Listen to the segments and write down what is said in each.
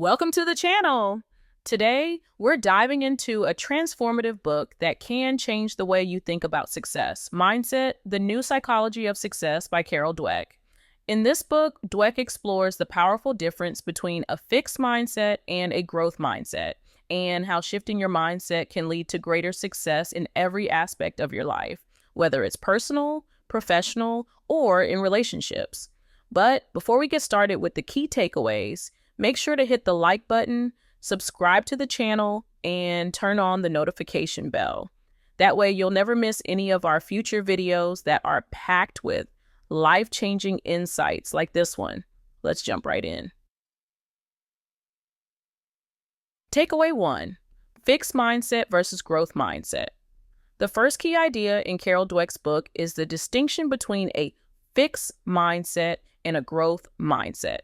Welcome to the channel. Today, we're diving into a transformative book that can change the way you think about success. Mindset, The New Psychology of Success by Carol Dweck. In this book, Dweck explores the powerful difference between a fixed mindset and a growth mindset, and how shifting your mindset can lead to greater success in every aspect of your life, whether it's personal, professional, or in relationships. But before we get started with the key takeaways, make sure to hit the like button, subscribe to the channel, and turn on the notification bell. That way you'll never miss any of our future videos that are packed with life-changing insights like this one. Let's jump right in. Takeaway 1. Fixed mindset versus growth mindset. The first key idea in Carol Dweck's book is the distinction between a fixed mindset and a growth mindset.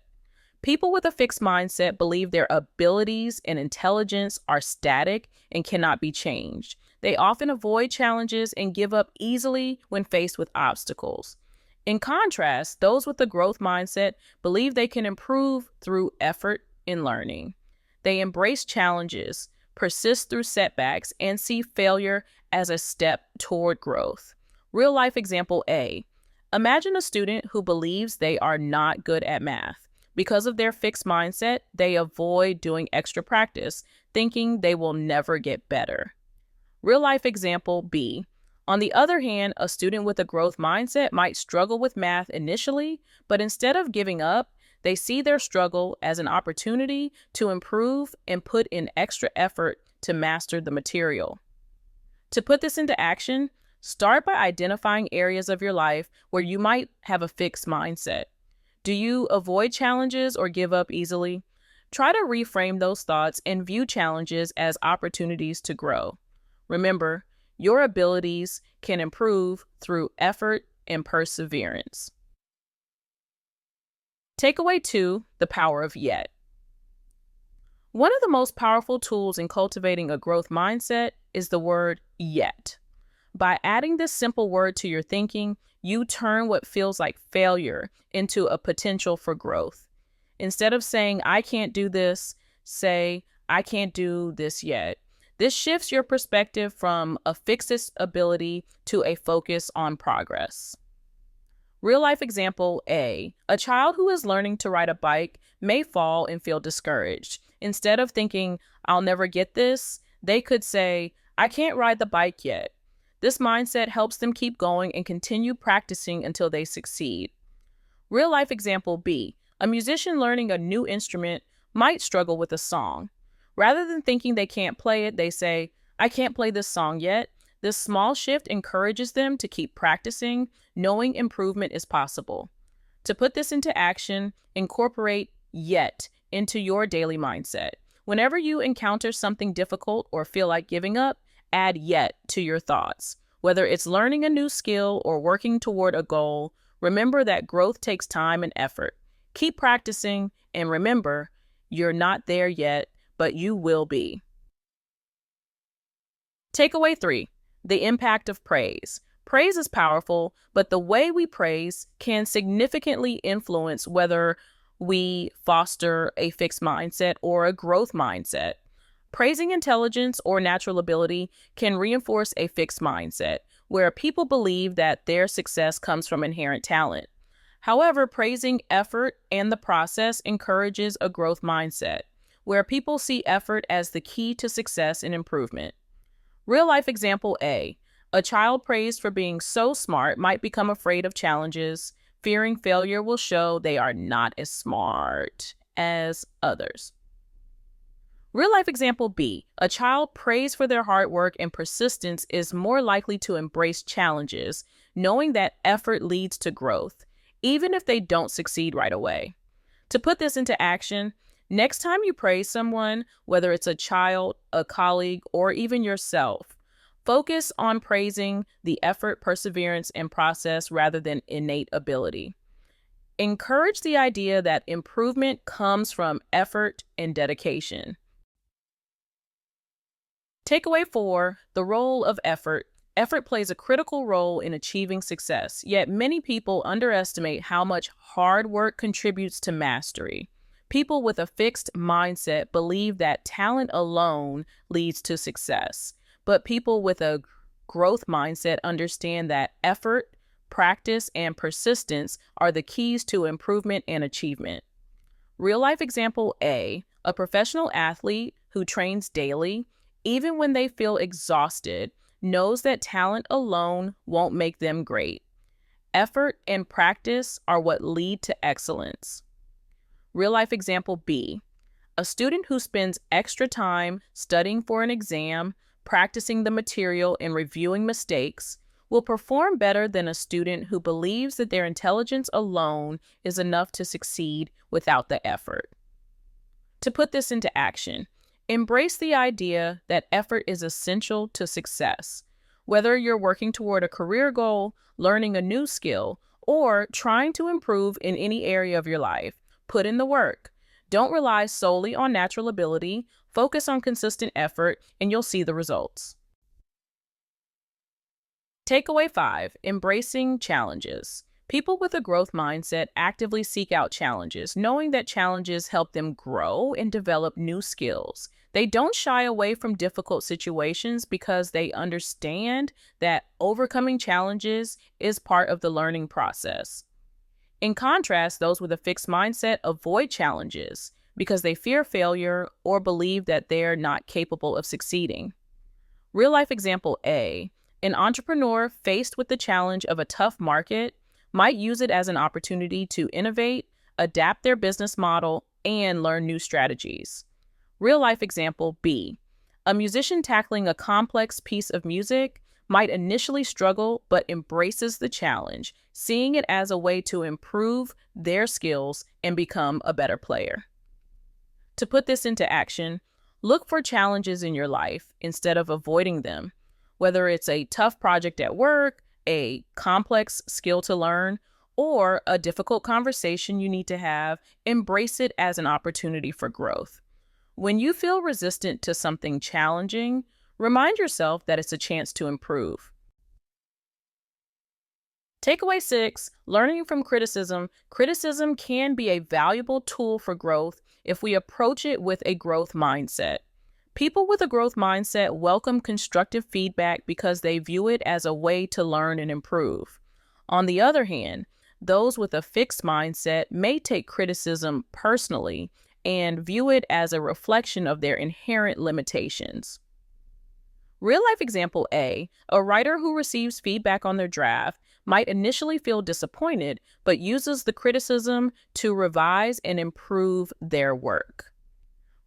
People with a fixed mindset believe their abilities and intelligence are static and cannot be changed. They often avoid challenges and give up easily when faced with obstacles. In contrast, those with a growth mindset believe they can improve through effort and learning. They embrace challenges, persist through setbacks, and see failure as a step toward growth. Real life example A. Imagine a student who believes they are not good at math. Because of their fixed mindset, they avoid doing extra practice, thinking they will never get better. Real life example B. On the other hand, a student with a growth mindset might struggle with math initially, but instead of giving up, they see their struggle as an opportunity to improve and put in extra effort to master the material. To put this into action, start by identifying areas of your life where you might have a fixed mindset. Do you avoid challenges or give up easily? Try to reframe those thoughts and view challenges as opportunities to grow. Remember, your abilities can improve through effort and perseverance. Takeaway 2, the power of yet. One of the most powerful tools in cultivating a growth mindset is the word yet. By adding this simple word to your thinking, you turn what feels like failure into a potential for growth. Instead of saying, I can't do this, say, I can't do this yet. This shifts your perspective from a fixed ability to a focus on progress. Real life example A. A child who is learning to ride a bike may fall and feel discouraged. Instead of thinking, I'll never get this, they could say, I can't ride the bike yet. This mindset helps them keep going and continue practicing until they succeed. Real life example B. A musician learning a new instrument might struggle with a song. Rather than thinking they can't play it, they say, I can't play this song yet. This small shift encourages them to keep practicing, knowing improvement is possible. To put this into action, incorporate yet into your daily mindset. Whenever you encounter something difficult or feel like giving up, add yet to your thoughts. Whether it's learning a new skill or working toward a goal, remember that growth takes time and effort. Keep practicing, and remember, you're not there yet, but you will be. Takeaway 3, the impact of praise. Praise is powerful, but the way we praise can significantly influence whether we foster a fixed mindset or a growth mindset. Praising intelligence or natural ability can reinforce a fixed mindset, where people believe that their success comes from inherent talent. However, praising effort and the process encourages a growth mindset, where people see effort as the key to success and improvement. Real life example A. A child praised for being so smart might become afraid of challenges. Fearing failure will show they are not as smart as others. Real life example B. A child praised for their hard work and persistence is more likely to embrace challenges, knowing that effort leads to growth, even if they don't succeed right away. To put this into action, next time you praise someone, whether it's a child, a colleague, or even yourself, focus on praising the effort, perseverance, and process rather than innate ability. Encourage the idea that improvement comes from effort and dedication. Takeaway 4, the role of effort. Effort plays a critical role in achieving success, yet many people underestimate how much hard work contributes to mastery. People with a fixed mindset believe that talent alone leads to success, but people with a growth mindset understand that effort, practice, and persistence are the keys to improvement and achievement. Real life example a professional athlete who trains daily, even when they feel exhausted, knows that talent alone won't make them great. Effort and practice are what lead to excellence. Real life example B, a student who spends extra time studying for an exam, practicing the material, and reviewing mistakes will perform better than a student who believes that their intelligence alone is enough to succeed without the effort. To put this into action, embrace the idea that effort is essential to success. Whether you're working toward a career goal, learning a new skill, or trying to improve in any area of your life, put in the work. Don't rely solely on natural ability. Focus on consistent effort, and you'll see the results. Takeaway 5, embracing challenges. People with a growth mindset actively seek out challenges, knowing that challenges help them grow and develop new skills. They don't shy away from difficult situations because they understand that overcoming challenges is part of the learning process. In contrast, those with a fixed mindset avoid challenges because they fear failure or believe that they're not capable of succeeding. Real life example A, an entrepreneur faced with the challenge of a tough market might use it as an opportunity to innovate, adapt their business model, and learn new strategies. Real life example B, a musician tackling a complex piece of music might initially struggle but embraces the challenge, seeing it as a way to improve their skills and become a better player. To put this into action, look for challenges in your life instead of avoiding them. Whether it's a tough project at work, a complex skill to learn, or a difficult conversation you need to have, embrace it as an opportunity for growth. When you feel resistant to something challenging, remind yourself that it's a chance to improve. Takeaway 6, learning from criticism. Criticism can be a valuable tool for growth if we approach it with a growth mindset. People with a growth mindset welcome constructive feedback because they view it as a way to learn and improve. On the other hand, those with a fixed mindset may take criticism personally and view it as a reflection of their inherent limitations. Real life example A, a writer who receives feedback on their draft might initially feel disappointed, but uses the criticism to revise and improve their work.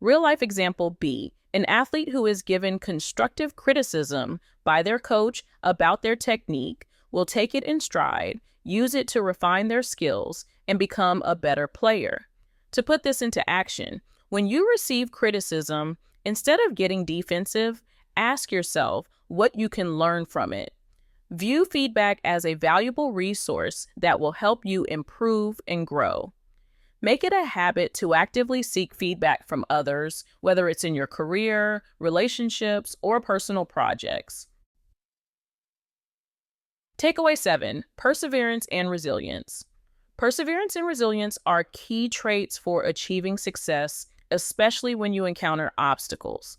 Real life example B, an athlete who is given constructive criticism by their coach about their technique will take it in stride, use it to refine their skills, and become a better player. To put this into action, when you receive criticism, instead of getting defensive, ask yourself what you can learn from it. View feedback as a valuable resource that will help you improve and grow. Make it a habit to actively seek feedback from others, whether it's in your career, relationships, or personal projects. Takeaway 7, perseverance and resilience. Perseverance and resilience are key traits for achieving success, especially when you encounter obstacles.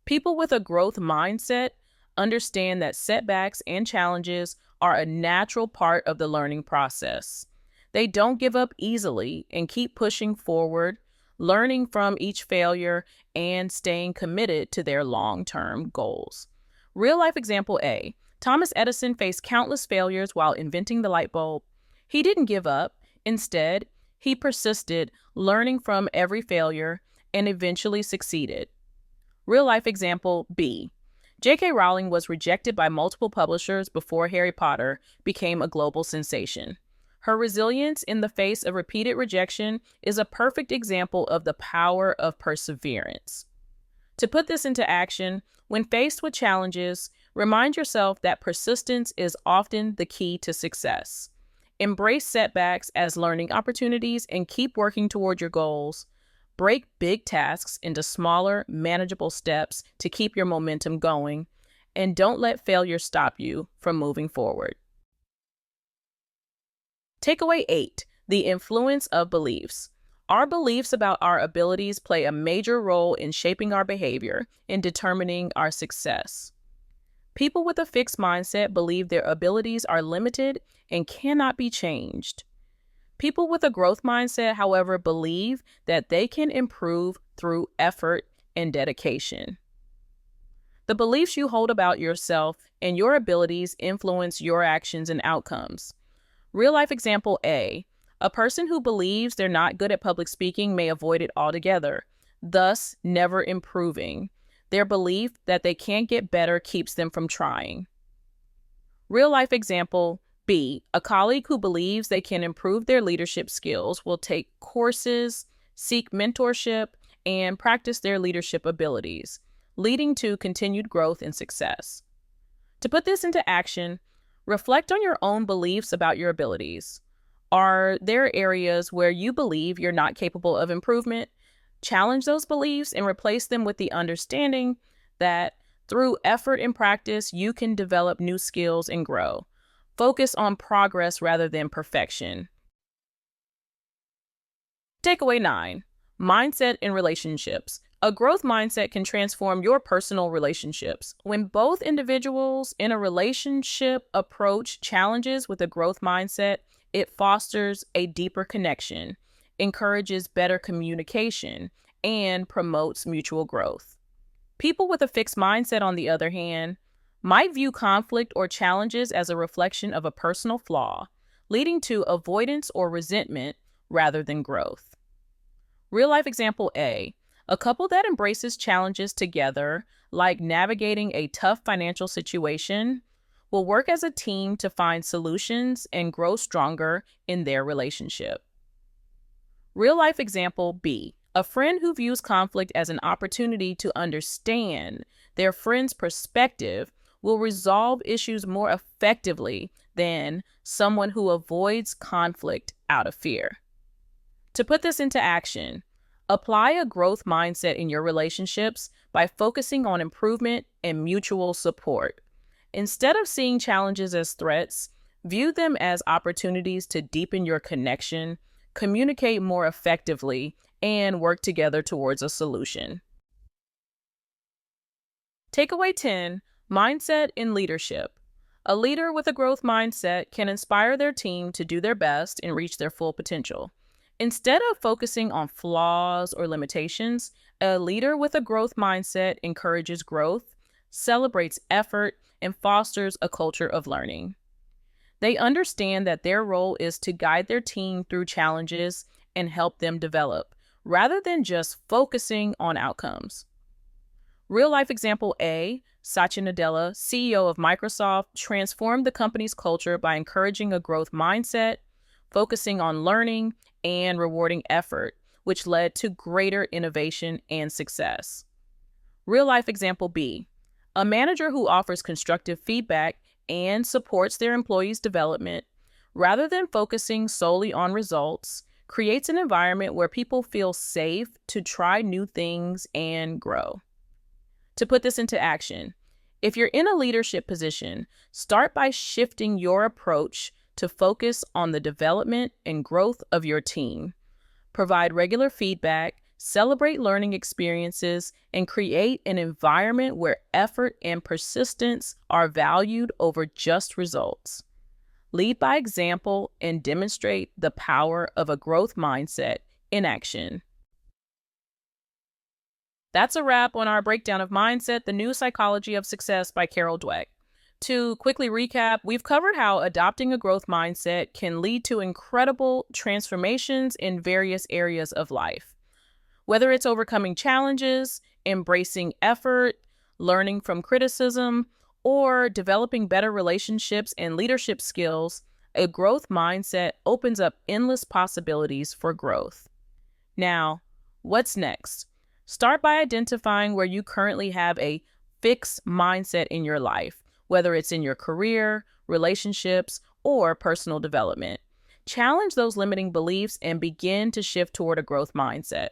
People with a growth mindset understand that setbacks and challenges are a natural part of the learning process. They don't give up easily and keep pushing forward, learning from each failure and staying committed to their long-term goals. Real life example A, Thomas Edison faced countless failures while inventing the light bulb. He didn't give up. Instead, he persisted, learning from every failure, and eventually succeeded. Real life example B, J.K. Rowling was rejected by multiple publishers before Harry Potter became a global sensation. Her resilience in the face of repeated rejection is a perfect example of the power of perseverance. To put this into action, when faced with challenges, remind yourself that persistence is often the key to success. Embrace setbacks as learning opportunities and keep working toward your goals. Break big tasks into smaller, manageable steps to keep your momentum going, and don't let failure stop you from moving forward. Takeaway 8, the influence of beliefs. Our beliefs about our abilities play a major role in shaping our behavior and determining our success. People with a fixed mindset believe their abilities are limited and cannot be changed. People with a growth mindset, however, believe that they can improve through effort and dedication. The beliefs you hold about yourself and your abilities influence your actions and outcomes. Real life example A. A person who believes they're not good at public speaking may avoid it altogether, thus never improving. Their belief that they can't get better keeps them from trying. Real life example B. A colleague who believes they can improve their leadership skills will take courses, seek mentorship, and practice their leadership abilities, leading to continued growth and success. To put this into action, reflect on your own beliefs about your abilities. Are there areas where you believe you're not capable of improvement? Challenge those beliefs and replace them with the understanding that through effort and practice, you can develop new skills and grow. Focus on progress rather than perfection. Takeaway 9. Mindset in relationships. A growth mindset can transform your personal relationships. When both individuals in a relationship approach challenges with a growth mindset, it fosters a deeper connection, encourages better communication, and promotes mutual growth. People with a fixed mindset, on the other hand, might view conflict or challenges as a reflection of a personal flaw, leading to avoidance or resentment rather than growth. Real life example A. A couple that embraces challenges together, like navigating a tough financial situation, will work as a team to find solutions and grow stronger in their relationship. Real life example B. A friend who views conflict as an opportunity to understand their friend's perspective will resolve issues more effectively than someone who avoids conflict out of fear. To put this into action, apply a growth mindset in your relationships by focusing on improvement and mutual support. Instead of seeing challenges as threats, view them as opportunities to deepen your connection, communicate more effectively, and work together towards a solution. Takeaway 10. Mindset in leadership. A leader with a growth mindset can inspire their team to do their best and reach their full potential. Instead of focusing on flaws or limitations, a leader with a growth mindset encourages growth, celebrates effort, and fosters a culture of learning. They understand that their role is to guide their team through challenges and help them develop, rather than just focusing on outcomes. Real life example A. Satya Nadella, CEO of Microsoft, transformed the company's culture by encouraging a growth mindset, focusing on learning, and rewarding effort, which led to greater innovation and success. Real life example B. A manager who offers constructive feedback and supports their employees' development, rather than focusing solely on results, creates an environment where people feel safe to try new things and grow. To put this into action, if you're in a leadership position, start by shifting your approach to focus on the development and growth of your team. Provide regular feedback, celebrate learning experiences, and create an environment where effort and persistence are valued over just results. Lead by example and demonstrate the power of a growth mindset in action. That's a wrap on our breakdown of Mindset, the New Psychology of Success by Carol Dweck. To quickly recap, we've covered how adopting a growth mindset can lead to incredible transformations in various areas of life. Whether it's overcoming challenges, embracing effort, learning from criticism, or developing better relationships and leadership skills, a growth mindset opens up endless possibilities for growth. Now, what's next? Start by identifying where you currently have a fixed mindset in your life, whether it's in your career, relationships, or personal development. Challenge those limiting beliefs and begin to shift toward a growth mindset.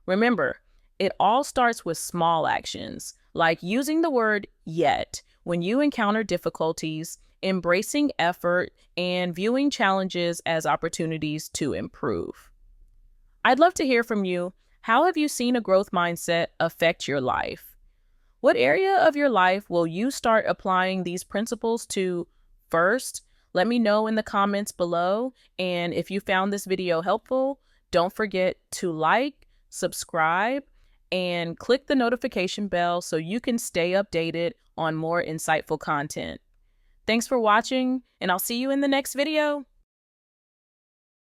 Remember, it all starts with small actions, like using the word yet when you encounter difficulties, embracing effort, and viewing challenges as opportunities to improve. I'd love to hear from you. How have you seen a growth mindset affect your life? What area of your life will you start applying these principles to first? Let me know in the comments below. And if you found this video helpful, don't forget to like, subscribe, and click the notification bell so you can stay updated on more insightful content. Thanks for watching, and I'll see you in the next video.